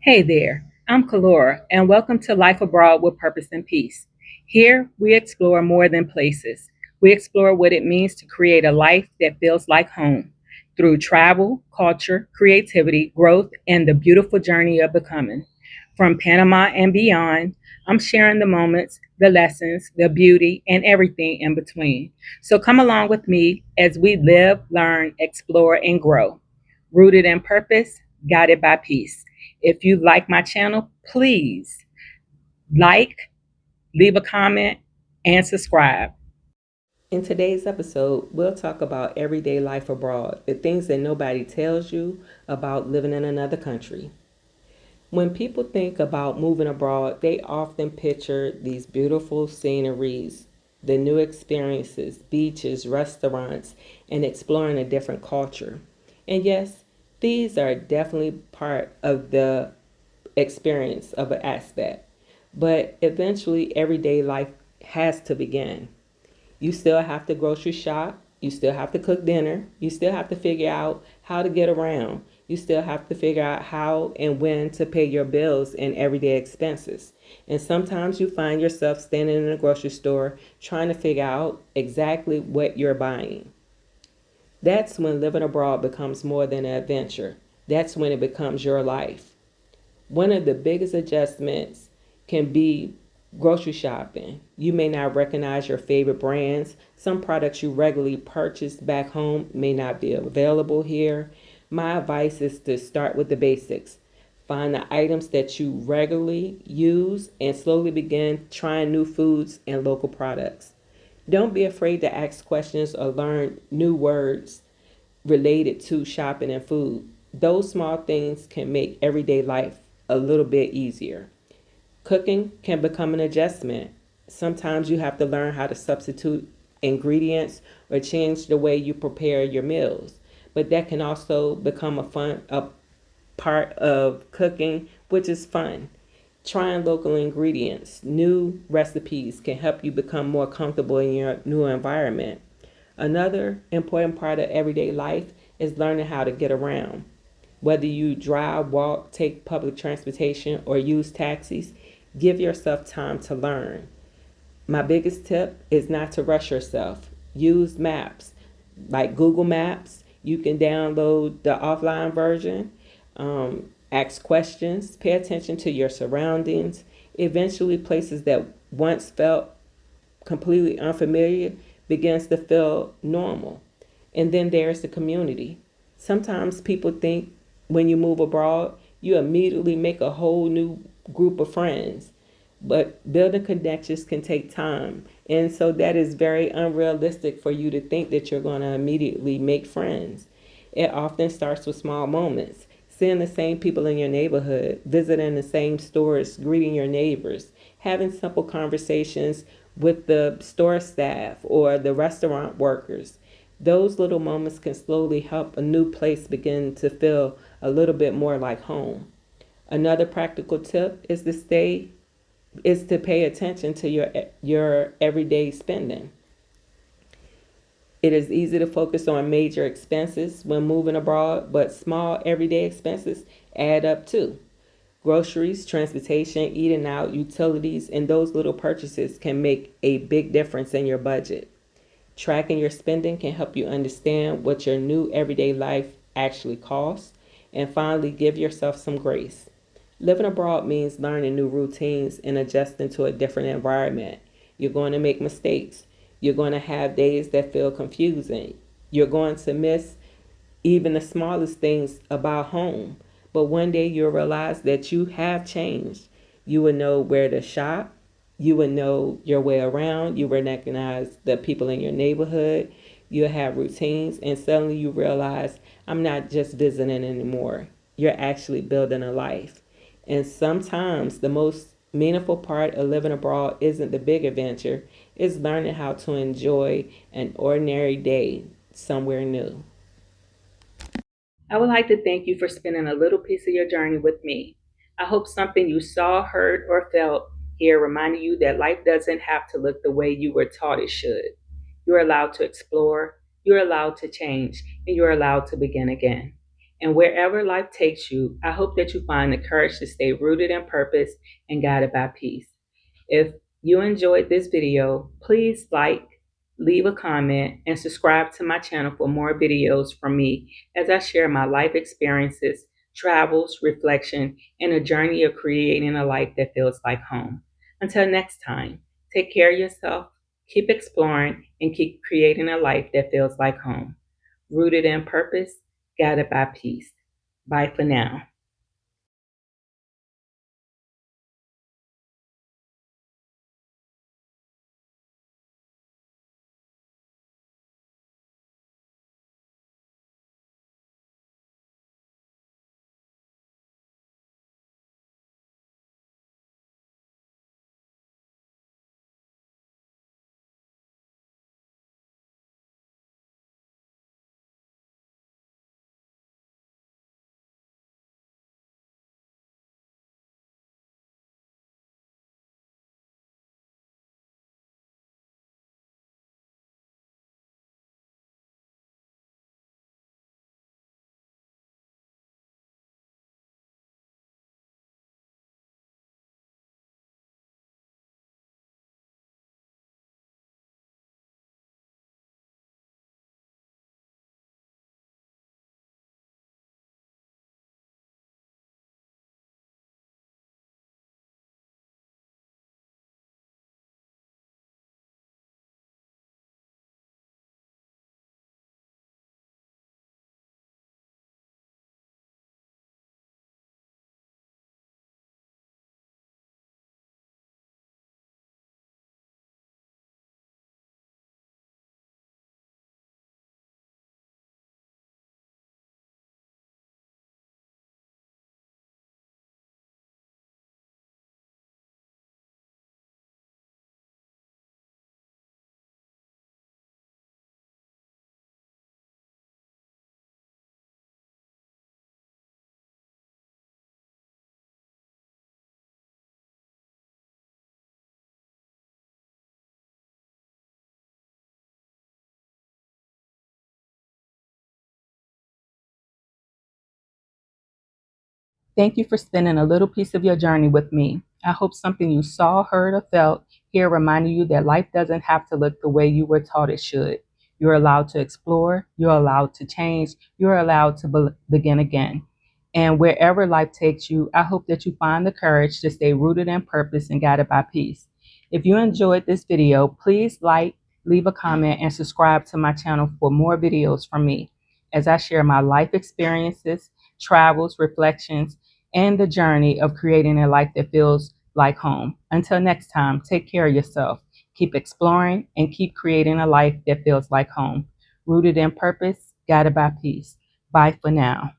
Hey there, I'm Kalora, and welcome to Life Abroad with Purpose and Peace. Here, we explore more than places. We explore what it means to create a life that feels like home through travel, culture, creativity, growth, and the beautiful journey of becoming. From Panama and beyond, I'm sharing the moments, the lessons, the beauty, and everything in between. So come along with me as we live, learn, explore, and grow. Rooted in purpose, guided by peace. If you like my channel, please like, leave a comment, and subscribe. In today's episode, we'll talk about everyday life abroad, the things that nobody tells you about living in another country. When people think about moving abroad, they often picture these beautiful sceneries, the new experiences, beaches, restaurants, and exploring a different culture. And yes, these are definitely part of the experience of an aspect. But eventually, everyday life has to begin. You still have to grocery shop. You still have to cook dinner. You still have to figure out how to get around. You still have to figure out how and when to pay your bills and everyday expenses. And sometimes you find yourself standing in a grocery store trying to figure out exactly what you're buying. That's when living abroad becomes more than an adventure. That's when it becomes your life. One of the biggest adjustments can be grocery shopping. You may not recognize your favorite brands. Some products you regularly purchase back home may not be available here. My advice is to start with the basics. Find the items that you regularly use and slowly begin trying new foods and local products. Don't be afraid to ask questions or learn new words related to shopping and food. Those small things can make everyday life a little bit easier. Cooking can become an adjustment. Sometimes you have to learn how to substitute ingredients or change the way you prepare your meals. But that can also become a part of cooking, which is fun. Trying local ingredients, new recipes can help you become more comfortable in your new environment. Another important part of everyday life is learning how to get around. Whether you drive, walk, take public transportation, or use taxis, give yourself time to learn. My biggest tip is not to rush yourself. Use maps like Google Maps. You can download the offline version. Ask questions. Pay attention to your surroundings. Eventually, places that once felt completely unfamiliar begins to feel normal. And then there's the community. Sometimes people think when you move abroad, you immediately make a whole new group of friends. But building connections can take time. And so that is very unrealistic for you to think that you're going to immediately make friends. It often starts with small moments. Seeing the same people in your neighborhood, visiting the same stores, greeting your neighbors, having simple conversations with the store staff or the restaurant workers. Those little moments can slowly help a new place begin to feel a little bit more like home. Another practical tip is to pay attention to your everyday spending. It is easy to focus on major expenses when moving abroad, but small everyday expenses add up too. Groceries, transportation, eating out, utilities, and those little purchases can make a big difference in your budget. Tracking your spending can help you understand what your new everyday life actually costs. And finally, give yourself some grace. Living abroad means learning new routines and adjusting to a different environment. You're going to make mistakes. You're going to have days that feel confusing. You're going to miss even the smallest things about home. But one day you'll realize that you have changed. You will know where to shop. You will know your way around. You will recognize the people in your neighborhood. You'll have routines. And suddenly you realize I'm not just visiting anymore. You're actually building a life. And sometimes the most meaningful part of living abroad isn't the big adventure, it's learning how to enjoy an ordinary day somewhere new. I would like to thank you for spending a little piece of your journey with me. I hope something you saw, heard, or felt here reminded you that life doesn't have to look the way you were taught it should. You're allowed to explore, you're allowed to change, and you're allowed to begin again. And wherever life takes you, I hope that you find the courage to stay rooted in purpose and guided by peace. If you enjoyed this video, please like, leave a comment, and subscribe to my channel for more videos from me as I share my life experiences, travels, reflection, and a journey of creating a life that feels like home. Until next time, take care of yourself, keep exploring, and keep creating a life that feels like home. Rooted in purpose, guided by peace. Bye for now. Thank you for spending a little piece of your journey with me. I hope something you saw, heard, or felt here reminded you that life doesn't have to look the way you were taught it should. You're allowed to explore, you're allowed to change, you're allowed to begin again. And wherever life takes you, I hope that you find the courage to stay rooted in purpose and guided by peace. If you enjoyed this video, please like, leave a comment, and subscribe to my channel for more videos from me as I share my life experiences, travels, reflections, and the journey of creating a life that feels like home. Until next time, take care of yourself. Keep exploring and keep creating a life that feels like home. Rooted in purpose, guided by peace. Bye for now.